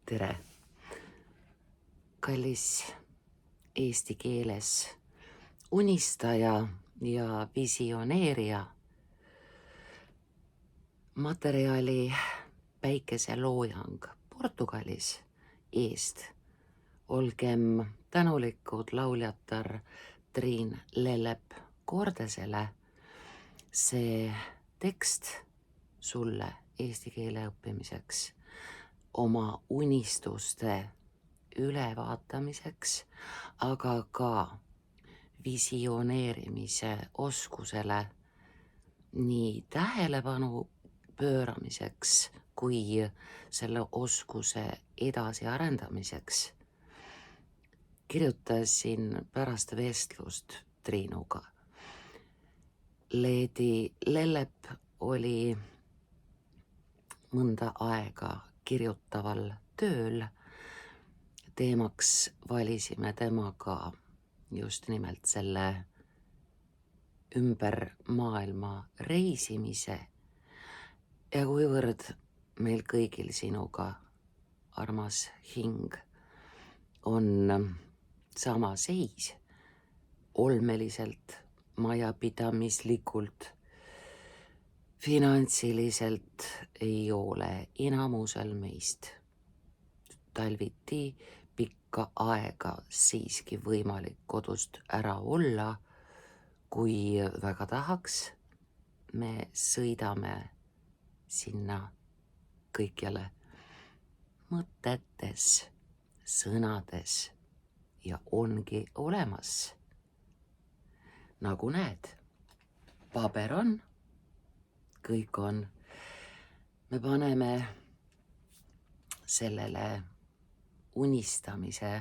tere, kallis eesti keeles unistaja ja visioneerija. Materjali päikeseloojang Portugalis eest. Olgem tänulikud lauljatar Triin Lellep Kordesele. See tekst sulle eesti keele õppimiseks, oma unistuste ülevaatamiseks, aga ka visioneerimise oskusele nii tähelepanu pööramiseks kui selle oskuse edasiarendamiseks. Kirjutasin pärast vestlust Triinuga. Leedi Lellep oli mõnda aega kirjutaval tööl. Teemaks valisime temaga just nimelt selle ümber maailma reisimise. Ja kuivõrd meil kõigil sinuga, armas hing, on sama seis, olmeliselt, majapidamislikult, finantsiliselt ei ole enamusel meist talviti pikka aega siiski võimalik kodust ära olla. Kui väga tahaks, me sõidame sinna kõikjale mõtetes, sõnades ja ongi olemas. Nagu näed, paber on, kõik on. Me paneme sellele unistamise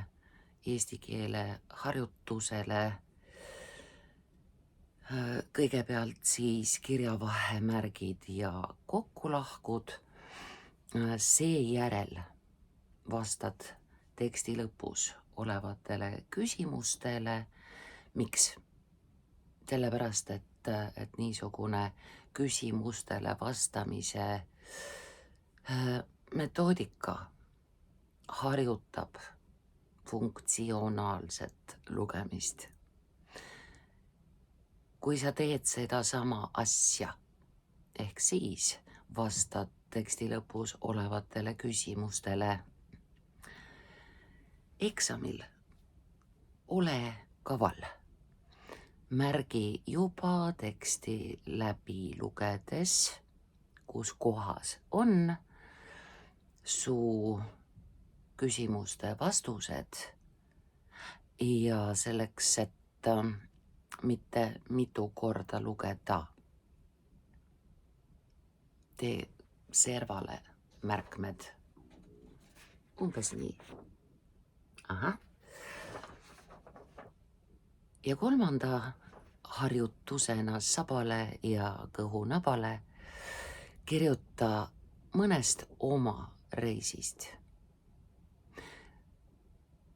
eesti keele harjutusele kõigepealt siis kirjavahemärgid ja kokkulahkud. Seejärel vastad teksti lõpus olevatele küsimustele. Miks? Sellepärast, et niisugune küsimustele vastamise metoodika harjutab funktsionaalset lugemist. Kui sa teed seda sama asja, ehk siis vastad teksti lõpus olevatele küsimustele eksamil, ole kaval. Märgi juba teksti läbi lugedes, kus kohas on su küsimuste vastused ja selleks, et mitte mitu korda lugeda, tee servale märkmed umbes nii. Ahah. Ja kolmanda harjutusena sabale ja kõhunabale kirjuta mõnest oma reisist.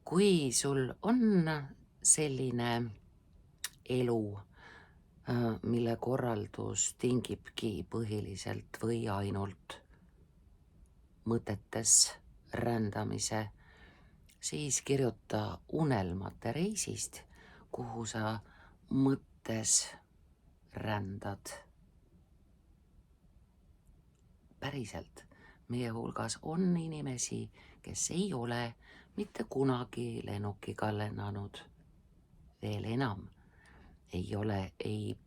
Kui sul on selline elu, mille korraldus tingibki põhiliselt või ainult mõtetes rändamise, siis kirjuta unelmate reisist, kuhu sa mõttes rändad. Päriselt, meie hulgas on inimesi, kes ei ole mitte kunagi lennukiga lennanud. Veel enam, ei ole ei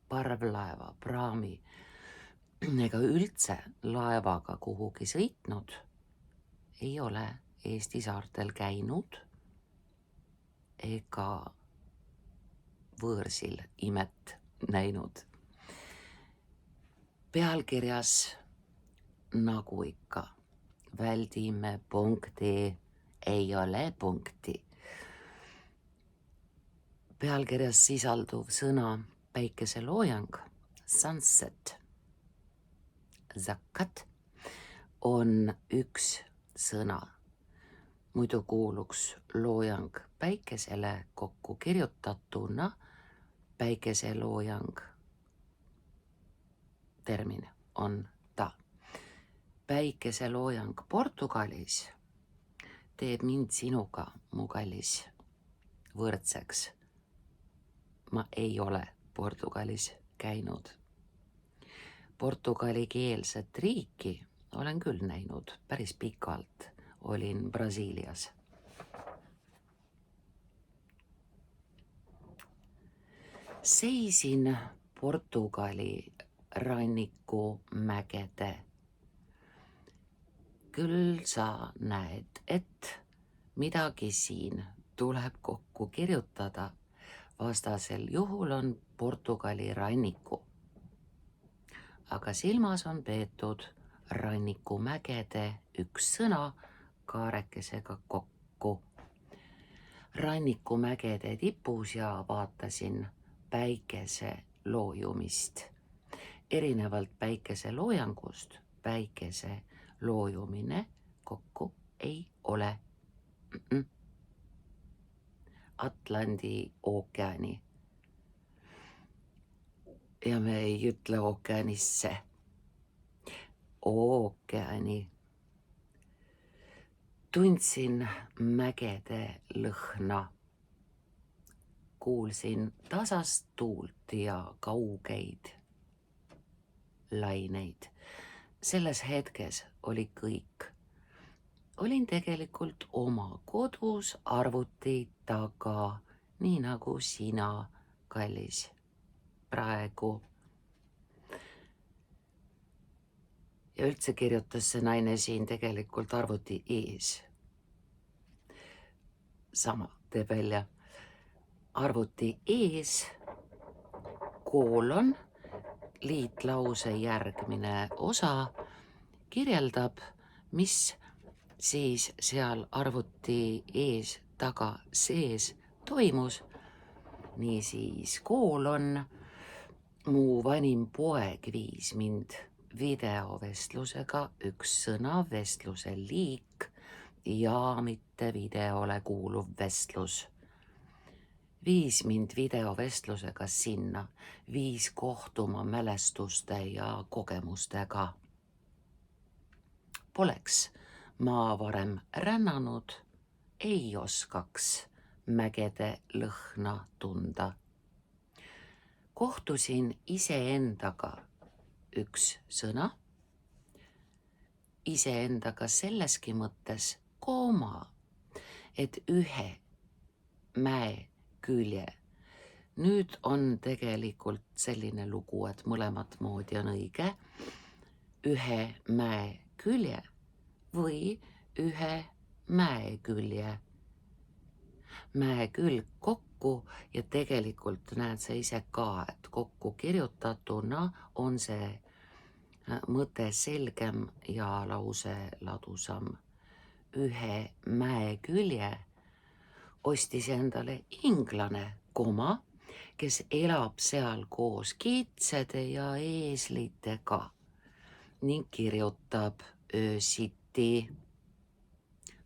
parvlaeva, praami ega üldse laevaga kuhugi sõitnud. Ei ole Eesti saartel käinud ega võõrsil imet näinud. Pealkirjas, nagu ikka, väldime punkti, ei ole punkti. Pealkirjas sisalduv sõna päikeseloojang, sunset, zakat, on üks sõna. Muidu kuuluks loojang päikesele kokku kirjutatuna päikeseloojang. Termin on ta. Päikeseloojang Portugalis teeb mind sinuga, mu kallis, võrdseks. Ma ei ole Portugalis käinud. Portugalikeelset riiki olen küll näinud päris pikalt. Olin Brasiilias. Seisin Portugali ranniku mägede. Küll sa näed, et midagi siin tuleb kokku kirjutada. Vastasel juhul on Portugali ranniku. Aga silmas on peetud rannikumägede üks sõna kaarekesega kokku. Rannikumägede tipus ja vaatasin päikese loojumist. Erinevalt päikese loojangust, päikese loojumine kokku ei ole. Atlandi ookeani. Ja me ei ütle ookeanisse. Ookeani. Tundsin mägede lõhna. Kuulsin tasast tuult ja kaugeid laineid. Selles hetkes oli kõik. Olin tegelikult oma kodus arvuti taga, nii nagu sina, kallis, praegu. Ja üldse kirjutas see naine siin tegelikult arvuti ees. Sama teeb välja. Arvuti ees, koolon, liitlause järgmine osa kirjeldab, mis siis seal arvuti ees taga sees toimus. Niisiis koolon, mu vanim poeg viis mind videovestlusega, üks sõna, vestluse liik ja mitte videole kuuluv vestlus. Viis mind videovestlusega sinna, viis kohtuma mälestuste ja kogemustega. Poleks ma varem rännanud, ei oskaks mägede lõhna tunda. Kohtusin iseendaga üks sõna, iseendaga selleski mõttes kooma, et ühe mäe külje. Nüüd on tegelikult selline lugu, et mõlemat moodi on õige. Ühe mäe külje või ühe mäe külje. Mäe külg kokku ja tegelikult näed sa ise ka, et kokku kirjutatuna on see mõte selgem ja lause ladusam. Ühe mäe külje ostis endale inglane, kes elab seal koos kitsede ja eeslitega ning kirjutab öösiti,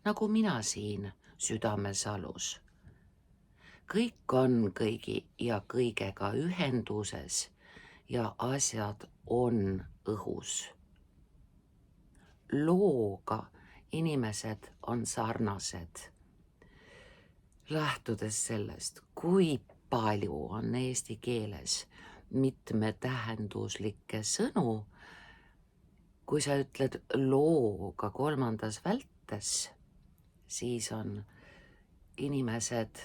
nagu mina siin südamesalus. Kõik on kõigi ja kõigega ühenduses ja asjad on õhus. Looga inimesed on sarnased. Lähtudes sellest, kui palju on eesti keeles mitmetähenduslikke sõnu, kui sa ütled looga kolmandas vältes, siis on inimesed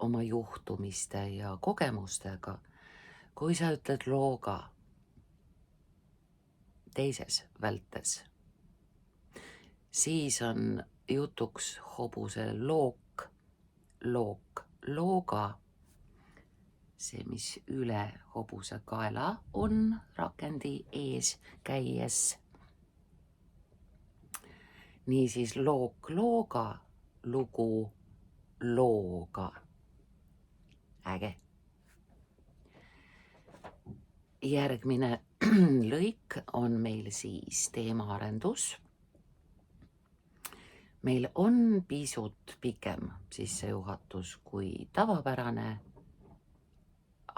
oma juhtumiste ja kogemustega. Kui sa ütled looga teises vältes, siis on jutuks hobuse look, looga, see, mis üle hobuse kaela on rakendi ees käies. Niisiis look looga, lugu looga. Äge. Järgmine lõik on meil siis teemaarendus. Meil on pisut pikem sissejuhatus kui tavapärane,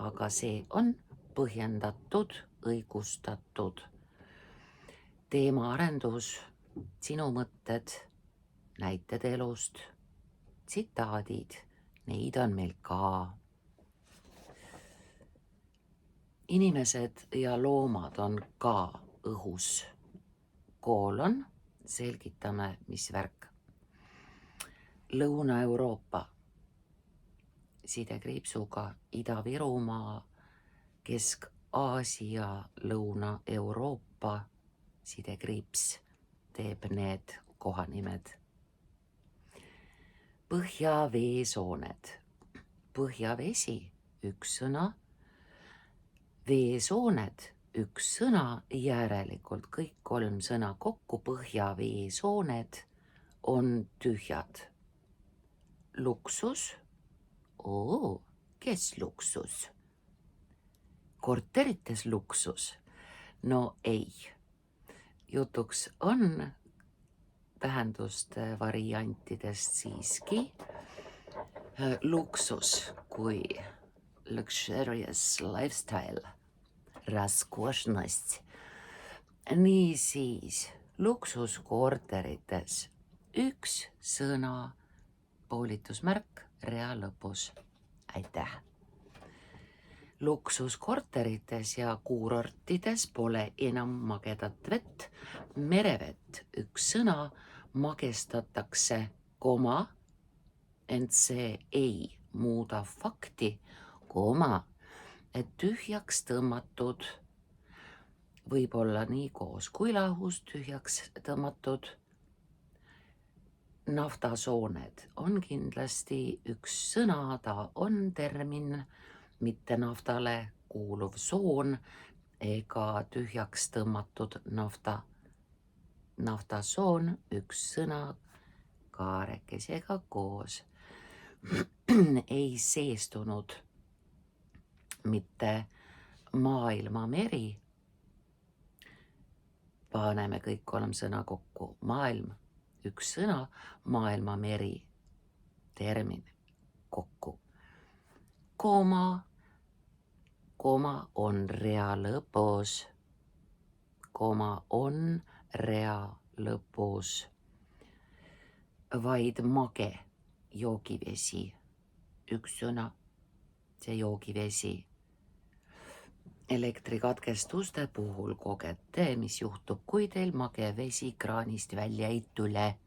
aga see on põhjendatud, õigustatud. Teemaarendus, sinu mõtted, näited elust, tsitaadid, neid on meil ka. Inimesed ja loomad on ka õhus. Koolon, selgitame, mis värk. Lõuna-Euroopa, sidekriipsuga Ida-Virumaa, Kesk-Aasia, Lõuna-Euroopa, sidekriips teeb need kohanimed. Põhjaveesooned, põhjavesi, üks sõna, veesooned, üks sõna, järelikult kõik 3 sõna kokku, põhjaveesooned on tühjad. Luksus, kes luksus? Korterites luksus? No ei. Jutuks on tähenduste variantidest siiski luksus kui luxurious lifestyle, raskošnost. Niisiis, luksuskorterites üks sõna, poolitusmärk rea lõpus. Aitäh! Luksuskorterites ja kuurortides pole enam magedat vett, merevett, üks sõna, magestatakse, ent see ei muuda fakti, et tühjaks tõmmatud, võib-olla nii koos kui lahus tühjaks tõmmatud naftasooned on kindlasti üks sõna, ta on termin, mitte naftale kuuluv soon ega tühjaks tõmmatud naftasoon, üks sõna kaarekesega koos. Ei seestunud mitte maailmameri, paneme kõik 3 sõna kokku, maailm, üks sõna, maailmameri, termin kokku. Koma on rea lõpus, on rea lõpus, vaid mage joogivesi, üks sõna, see joogivesi. Elektrikatkestuste puhul kogete, mis juhtub, kui teil mage vesi kraanist välja ei tule.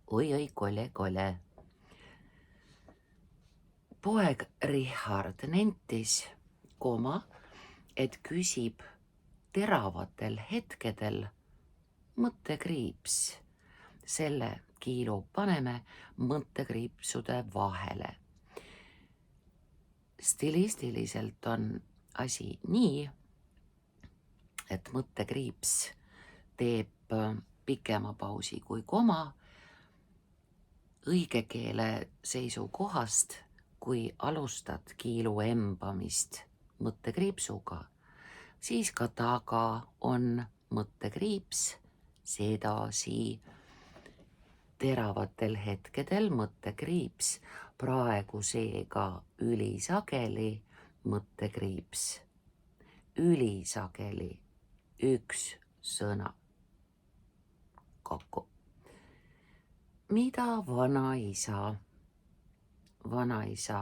Oi, kole. Poeg Richard nentis, et küsib teravatel hetkedel mõttekriips. Selle kiilu paneme mõttekriipsude vahele. Stilistiliselt on asi nii, et mõttekriips teeb pikema pausi kui koma. Õige keele seisukohast, kui alustad kiilu embamist mõttekriipsuga, siis ka taga on mõttekriips, sedasi teravatel hetkedel mõttekriips, praegu seega ülisageli mõttekriips, ülisageli, üks sõna kokku. Mida vanaisa? Vanaisa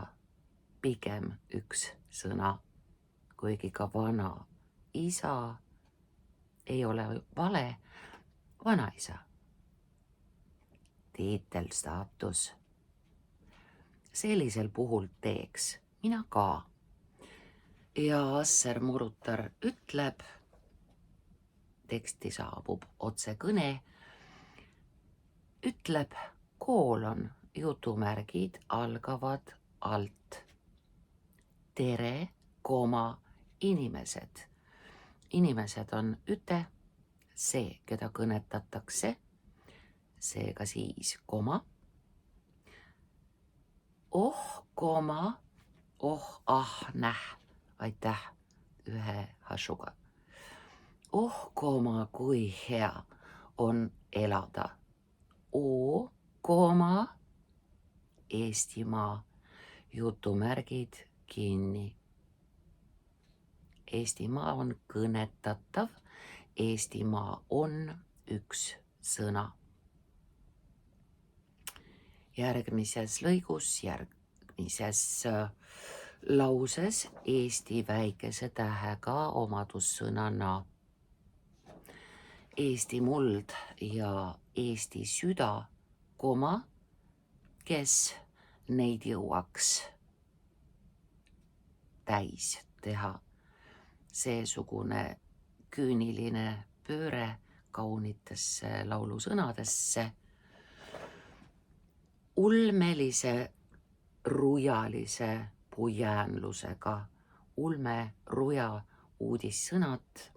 pigem üks sõna, kuigi ka vana isa ei ole vale, vanaisa. Tiitelstaatus. Sellisel puhul teeks mina ka. Ja Asser Murutar ütleb, teksti saabub otsekõne, ütleb koolon, jutumärgid algavad alt. Tere, inimesed. Inimesed on üte, see, keda kõnetatakse, seega siis koma. Näh. Aitäh ühe hasuga. Kui hea on elada. Eestimaa, jutumärgid kinni. Eestimaa on kõnetatav. Eestimaa on üks sõna. Järgmises lõigus, järgmises lauses eesti väikese tähega omadussõnana Eesti muld ja Eesti süda, kes neid jõuaks täis teha. Seesugune küüniline pööre kaunitesse laulusõnadesse, ulmelise rujalise pujäänlusega, ulme ruja uudissõnad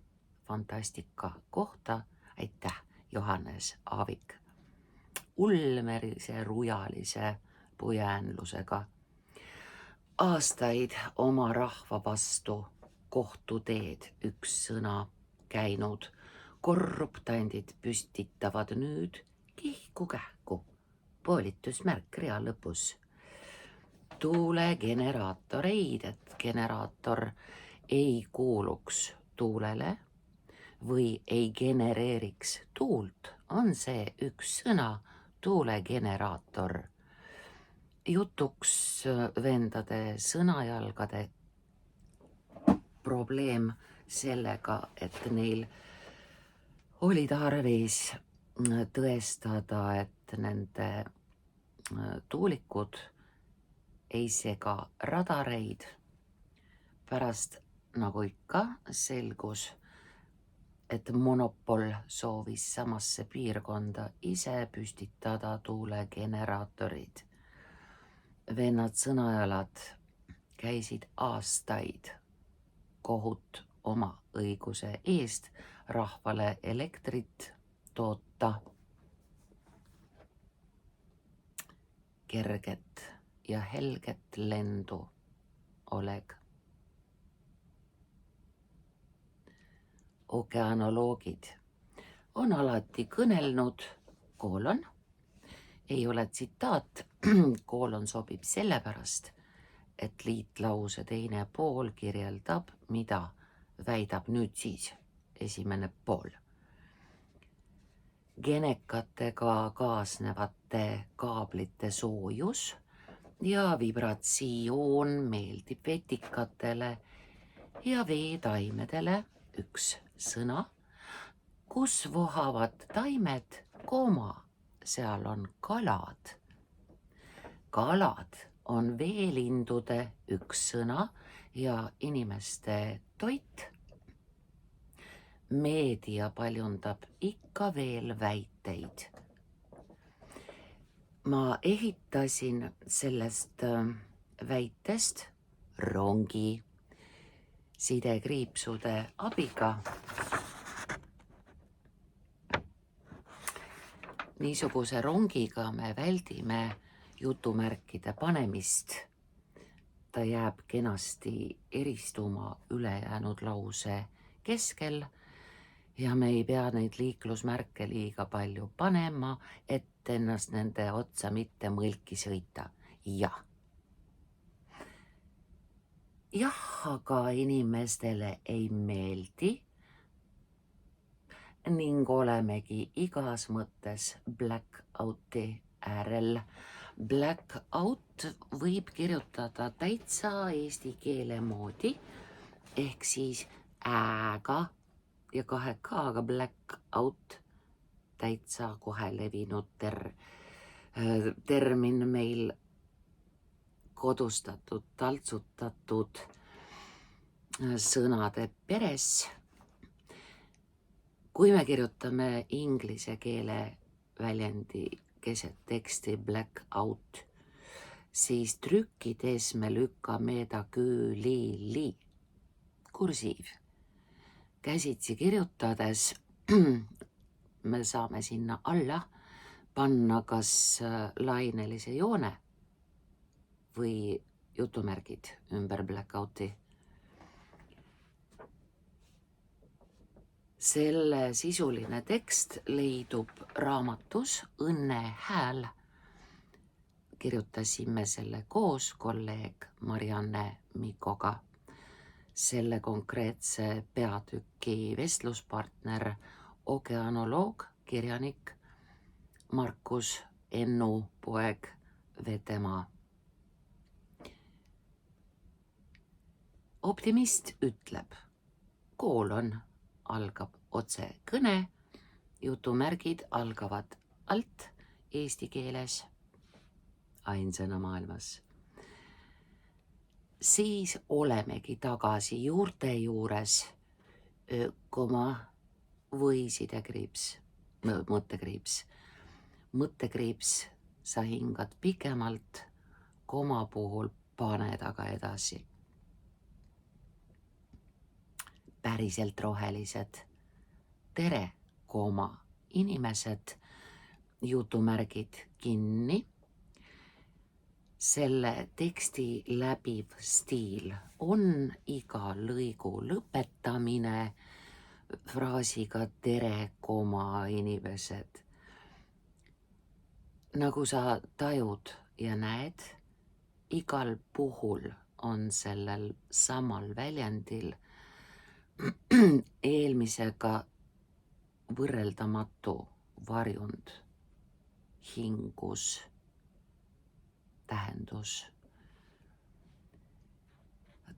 fantastika kohta. Aitäh, Johannes Aavik. Ulmelise rujalise pujäänlusega. Aastaid oma rahva vastu kohtuteed üks sõna käinud, korruptandid püstitavad nüüd kihku-kähku, poolitusmärk rea lõpus. Tuulegeneraatoreid, et generaator ei kuuluks tuulele või ei genereeriks tuult, on see üks sõna, tuulegeneraator. Jutuks vendade sõnajalgade probleem sellega, et neil oli tarvis tõestada, et nende tuulikud ei sega radareid. Pärast, nagu ikka, selgus, et monopol soovis samasse piirkonda ise püstitada tuulegeneraatorid. Vennad sõnajalad käisid aastaid kohut oma õiguse eest rahvale elektrit toota. Kerget ja helget lendu, Oleg. Okeanoloogid on alati kõnelnud, ei ole tsitaat, sobib sellepärast, et liitlause teine pool kirjeldab, mida väidab nüüd siis esimene pool. Genekatega kaasnevate kaablite soojus ja vibratsioon meeldib vetikatele ja veetaimedele, üks sõna, kus vohavad taimed, seal on kalad. Kalad on veelindude üks sõna ja inimeste toit. Meedia paljundab ikka veel väiteid. Ma ehitasin sellest väitest rongi sidekriipsude abiga. Niisuguse rongiga me väldime jutumärkide panemist. Ta jääb kenasti eristuma ülejäänud lause keskel ja me ei pea neid liiklusmärke liiga palju panema, et ennast nende otsa mitte mõlki sõita. Jah, aga inimestele ei meeldi ning olemegi igas mõttes blackouti äärel. Blackout võib kirjutada täitsa eesti keele moodi, ehk siis ääga ja 2 k-ga blackout, täitsa kohe levinud termin meil kodustatud, taltsutatud sõnade peres. Kui me kirjutame inglise keele väljendi keset teksti blackout, siis trükkides me lükkame ta külili, kursiiv. Käsitsi kirjutades me saame sinna alla panna kas lainelise joone või jutumärgid ümber blackouti. Selle sisuline tekst leidub raamatus Õnne hääl. Kirjutasime selle koos kolleeg Marianne Mikoga. Selle konkreetse peatüki vestluspartner, okeanoloog, kirjanik Markus Ennu poeg Vetemaa. Optimist ütleb, koolon algab otsekõne, jutumärgid algavad alt eesti keeles ainsana maailmas. Siis olemegi tagasi juurte juures, koma või sidekriips, mõttekriips, sa hingad pikemalt, koma puhul pane taga edasi. Päriselt rohelised, tere, koma, inimesed, jutumärgid kinni. Selle teksti läbiv stiil on iga lõigu lõpetamine fraasiga tere, koma, inimesed. Nagu sa tajud ja näed, igal puhul on sellel samal väljendil eelmisega võrreldamatu varjund, hingus, tähendus.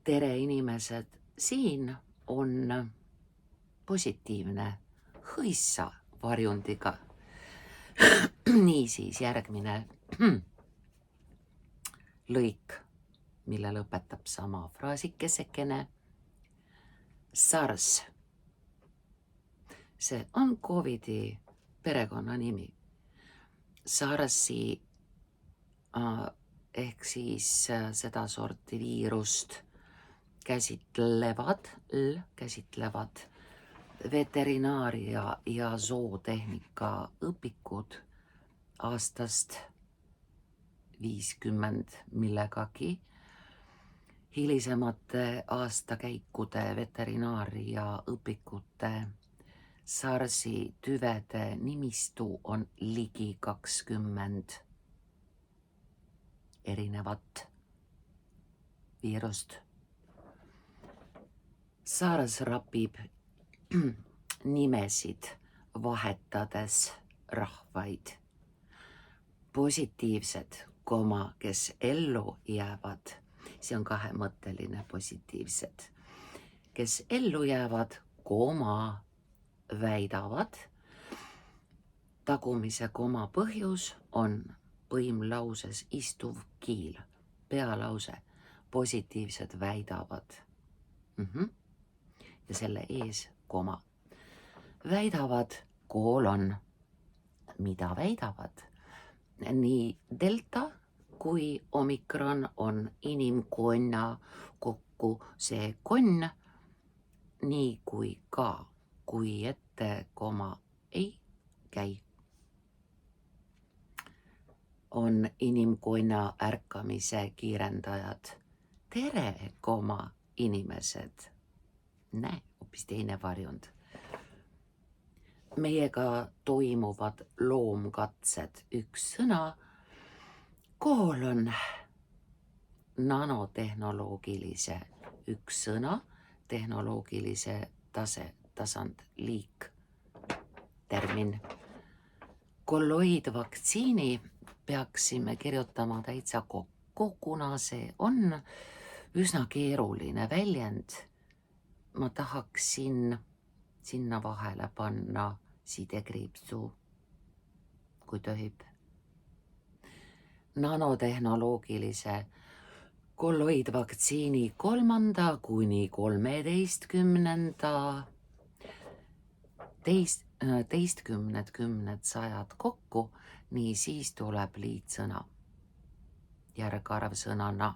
Tere, inimesed, siin on positiivne hõissa varjundiga. Niisiis järgmine lõik, mille lõpetab sama fraasikesekene. SARS. See on COVID-i perekonnanimi. SARS-i ehk siis sedasorti viirust käsitlevad veterinaaria ja zootehnika õpikud aastast 50 millegagi. Hilisemate aastakäikude veterinaaria õpikute SARS-i tüvede nimistu on ligi 20 erinevat viirust. SARS rapib nimesid vahetades rahvaid. Positiivsed, kes ellu jäävad, see on kahemõtteline positiivsed, kes ellu jäävad, väidavad, tagumise koma põhjus on põimlauses istuv kiil, pealause, positiivsed väidavad. Ja selle ees koma. Väidavad, koolon, mida väidavad? Nii delta kui omikron on inimkonna kokku see konn, nii kui ka, kui ette koma ei käi. On inimkonna ärkamise kiirendajad. Tere, inimesed. Näe, hoopis teine varjund. Meiega toimuvad loomkatsed, üks sõna, koolon, nanotehnoloogilise, üks sõna, tehnoloogilise tasand, liik, termin. Kolloidvaktsiini peaksime kirjutama täitsa kokku, kuna see on üsna keeruline väljend. Ma tahaksin sinna vahele panna sidekriipsu, kui tohib. Nanotehnoloogilise kolloidvaktsiini 3. kuni 13. sajad kokku, nii siis tuleb liitsõna järgarvsõnana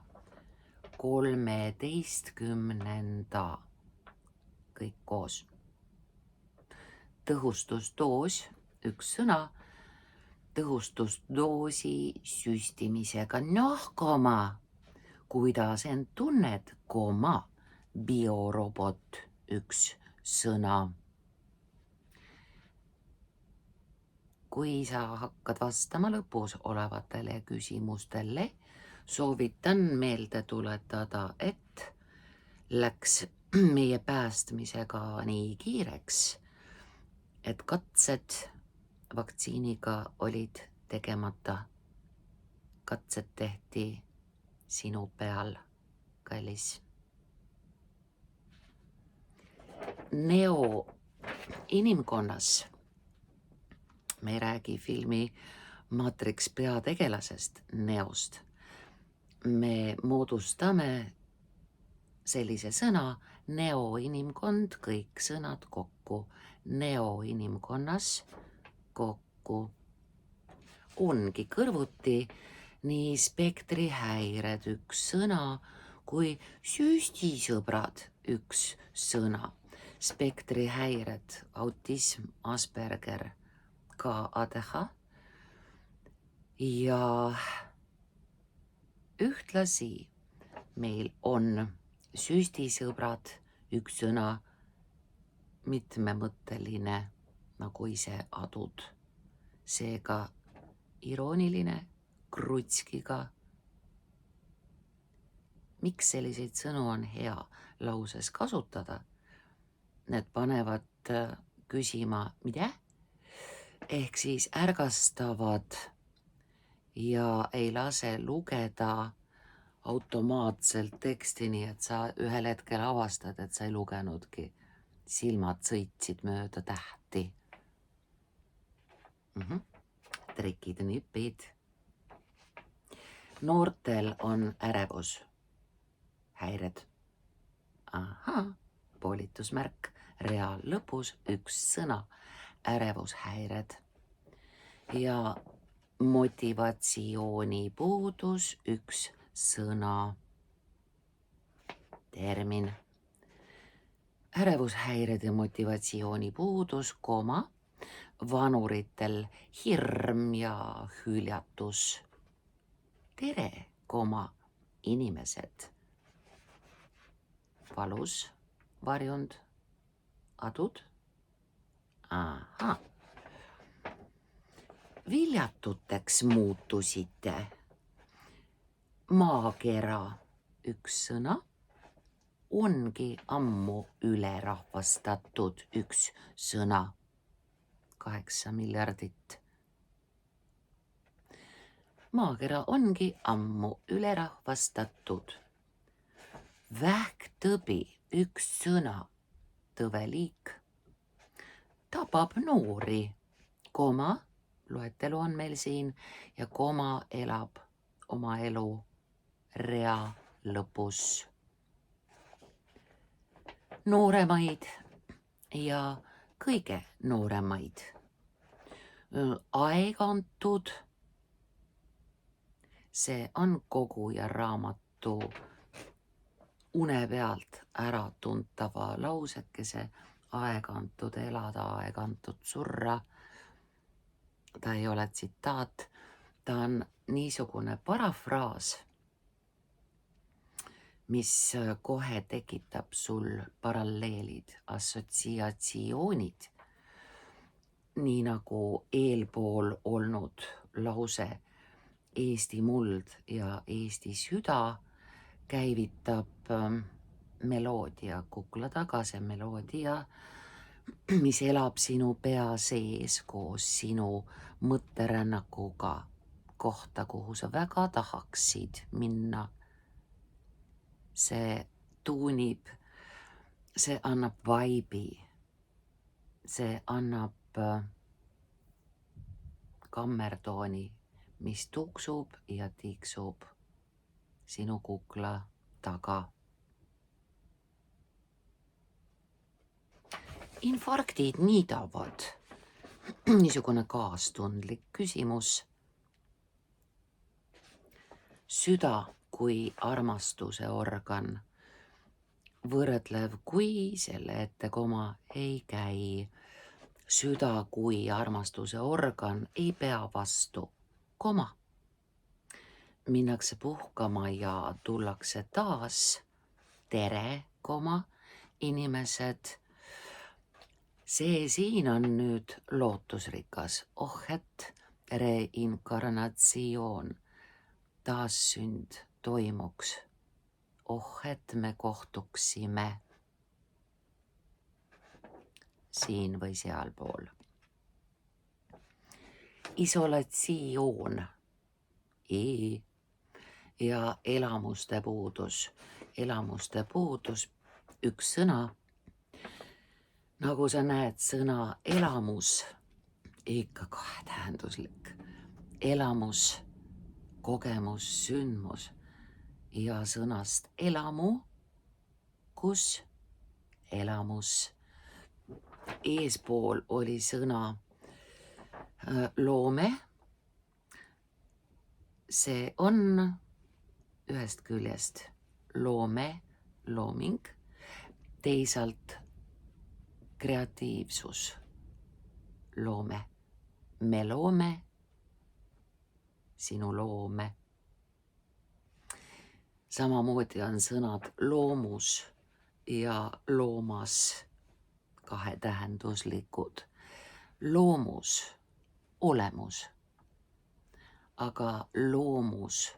13. kõik koos. Tõhustusdoos, üks sõna, tõhustusdoosi süstimisega. Kuidas end tunned, biorobot, üks sõna. Kui sa hakkad vastama lõpus olevatele küsimustele, soovitan meelde tuletada, et läks meie päästmisega nii kiireks, et katsed vaktsiiniga olid tegemata katsed tehti sinu peal, kallis. Neo inimkonnas, me ei räägi filmi Matrix peategelasest Neost, me moodustame sellise sõna neoinimkond, kõik sõnad kokku. Neoinimkonnas kokku ongi kõrvuti nii spektrihäired üks sõna kui süstisõbrad üks sõna. Spektrihäired, autism, Asperger, ka ADHD ja ühtlasi meil on süstisõbrad üks sõna, mitmemõtteline nagu ise adud. Seega irooniline krutskiga. Miks selliseid sõnu on hea lauses kasutada? Need panevad küsima, mida? Ehk siis ärgastavad ja ei lase lugeda automaatselt teksti, nii et sa ühel hetkel avastad, et sa ei lugenudki. Silmad sõitsid mööda tähti. Trikid, nipid. Noortel on ärevus. Häired. Poolitusmärk. Reaal lõpus üks sõna. Ärevushäired. Ja motivatsiooni puudus üks sõna. Termin. Ärevushäired ja motivatsiooni puudus, koma, vanuritel hirm ja hüljatus. Tere, koma, inimesed. Valus, varjund, adud. Viljatuteks muutusite. Maakera üks sõna ongi ammu ülerahvastatud üks sõna. 8 miljardit. Maakera ongi ammu ülerahvastatud. Vähktõbi üks sõna, tõveliik. Tabab noori, koma, loetelu on meil siin, ja koma elab oma elu rea lõpus. Nooremaid ja kõige nooremaid. Aegantud, see on koguja raamatu une pealt ära tuntava lausekese aegantud elada, aegantud surra. Ta ei ole tsitaat, ta on niisugune parafraas, mis kohe tekitab sul paralleelid, assotsiatsioonid, nii nagu eelpool olnud lause Eesti muld ja Eesti süda käivitab meloodia, kukla tagase meloodia, mis elab sinu pea sees koos sinu mõtterännakuga kohta, kuhu sa väga tahaksid minna. See tuunib, see annab vaibi, see annab kammertooni, mis tuksub ja tiksub sinu kukla taga. Infarktid niidavad. Niisugune kaastundlik küsimus. Süda kui armastuse organ. Võrdlev kui selle ette koma ei käi. Süda kui armastuse organ ei pea vastu. Koma. Minnakse puhkama ja tullakse taas. Tere, koma, inimesed. See siin on nüüd lootusrikas. Et reinkarnatsioon, taassünd toimuks. Et me kohtuksime siin või sealpool. Isolatsioon. E ja elamuste puudus. Elamuste puudus, üks sõna. Nagu sa näed, sõna elamus, ikka kahetähenduslik. Elamus, kogemus, sündmus ja sõnast elamu, kus elamus. Eespool oli sõna loome. See on ühest küljest loome, looming, teisalt kreatiivsus, loome. Me loome, sinu loome. Samamoodi on sõnad loomus ja loomas kahetähenduslikud. Loomus, olemus, aga loomus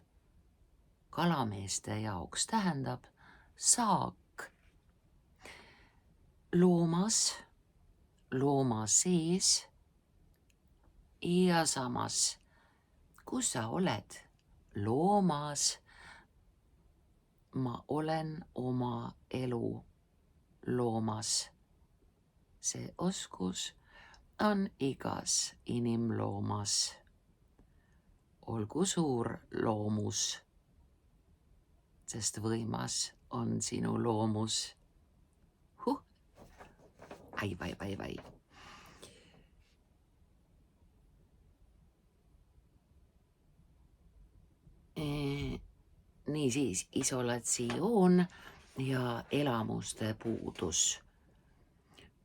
kalameeste jaoks tähendab saak. Loomas, looma sees ja samas, kus sa oled? Loomas. Ma olen oma elu loomas. See oskus on igas inimloomas. Olgu suur loomus, sest võimas on sinu loomus. Ai. Niisiis, isolatsioon ja elamuste puudus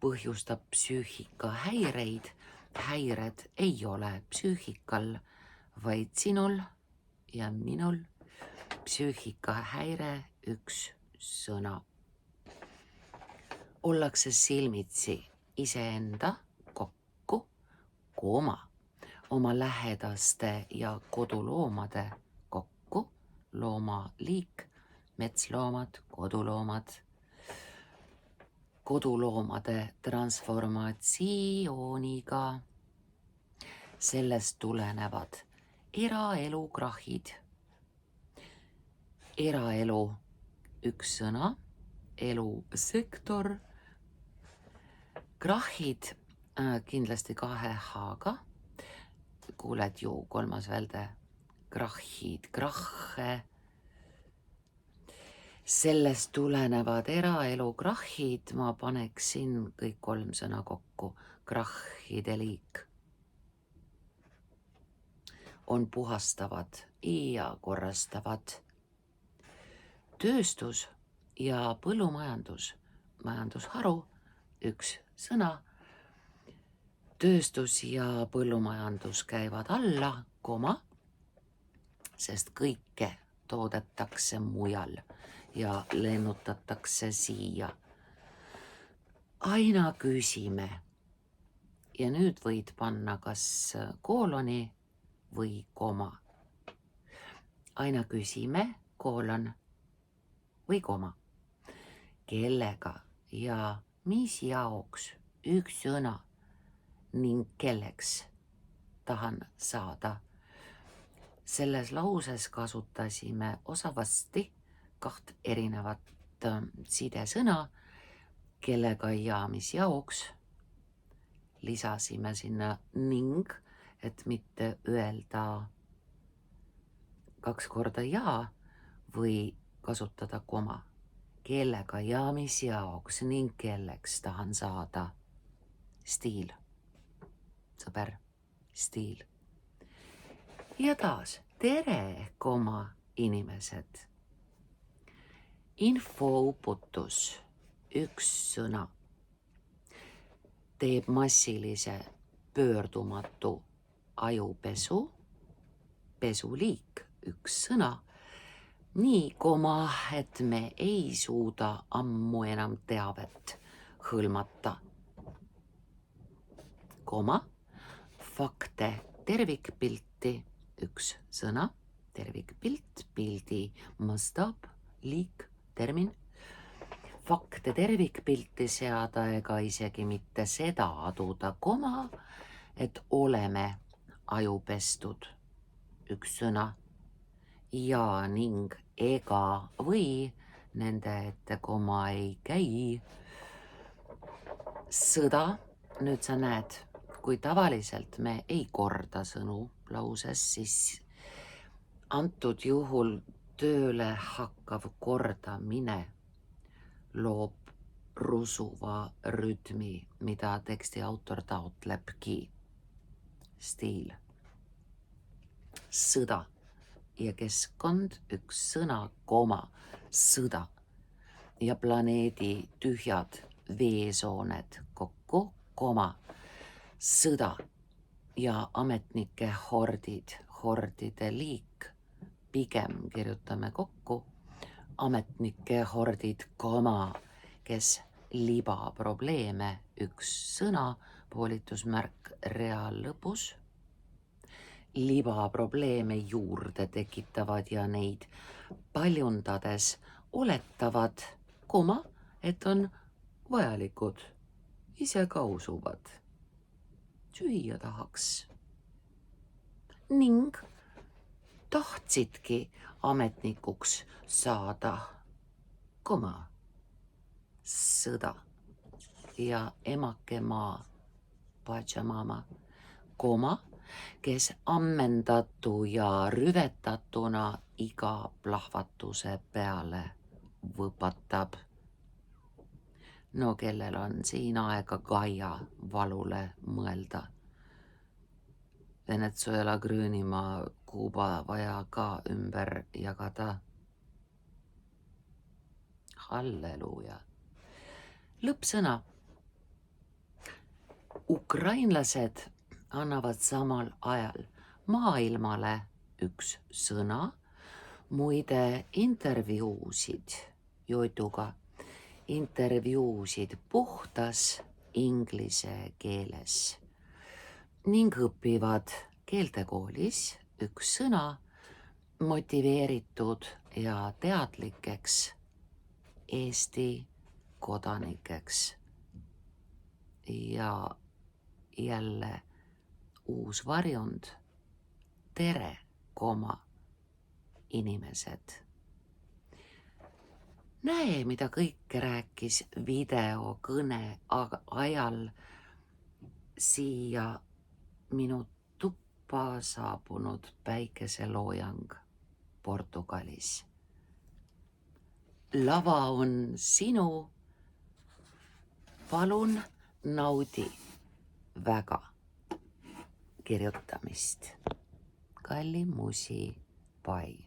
põhjustab psüühikahäireid. Häired ei ole psüühikal, vaid sinul ja minul. Psüühikahäire, üks sõna. Ollakse silmitsi iseenda kokku, kooma, oma lähedaste ja koduloomade kokku, loomaliik, metsloomad, koduloomade transformatsiooniga. Sellest tulenevad eraelukrahhid. Eraelu, üks sõna, elusektor. Krahhid kindlasti 2 H-ga. Kuuled ju 3. välde. Krahhid, krahhe. Sellest tulenevad eraelukrahhid. Ma paneksin kõik 3 sõna kokku. Krahhide liik. On puhastavad ja korrastavad. Tööstus ja põllumajandus, majandusharu, üks sõna. Tööstus ja põllumajandus käivad alla, sest kõike toodetakse mujal ja lennutatakse siia. Aina küsime ja nüüd võid panna kas kooloni või koma. Aina küsime, koolon või koma. Kellega ja mis jaoks, üks sõna, ning kelleks tahan saada. Selles lauses kasutasime osavasti 2 erinevat sidesõna, kellega ja mis jaoks. Lisasime sinna ning, et mitte öelda 2 korda ja või kasutada koma. Kellega ja mis jaoks ning kelleks tahan saada. Stiil. Sõber, stiil. Ja taas, tere, inimesed. Infouputus, üks sõna, teeb massilise pöördumatu ajupesu, pesuliik, üks sõna, nii, et me ei suuda ammu enam teavet hõlmata. Fakte, tervikpilti, üks sõna, tervikpilt, pildi mastaab, liik, termin. Fakte tervikpilti seada ega isegi mitte seda aduda, et oleme ajupestud, üks sõna, ja ning ega või nende ette koma ei käi. Sõda, nüüd sa näed, kui tavaliselt me ei korda sõnu lauses, siis antud juhul tööle hakkav kordamine loob rusuva rütmi, mida teksti autor taotlebki. Stiil. Sõda ja keskkond, üks sõna, koma, sõda ja planeedi tühjad veesooned kokku, koma, sõda ja ametnike hordid, hordide liik, pigem kirjutame kokku, ametnike hordid, koma, kes libaprobleeme, üks sõna, poolitusmärk rea lõpus, libaprobleeme juurde tekitavad ja neid paljundades oletavad, koma, et on vajalikud, ise ka usuvad. Süüa tahaks. Ning tahtsidki ametnikuks saada, koma, sõda ja emake maa, Pachamama, koma, kes ammendatu ja rüvetatuna iga plahvatuse peale võpatab. No kellel on siin aega Gaia valule mõelda? Venezuela, Gröönimaa, Kuuba vaja ka ümber jagada. Halleluuja. Lõppsõna. Ukrainlased annavad samal ajal maailmale üks sõna, muide intervjuusid Jotuga, intervjuusid puhtas inglise keeles ning õpivad keeltekoolis üks sõna motiveeritud ja teadlikeks Eesti kodanikeks. Ja jälle uus varjund, tere, koma, inimesed. Näe, mida kõike rääkis videokõne ajal siia minu tuppa saabunud päikeseloojang Portugalis. Lava on sinu, palun naudi väga kirjutamist. Kalli Musi, pai.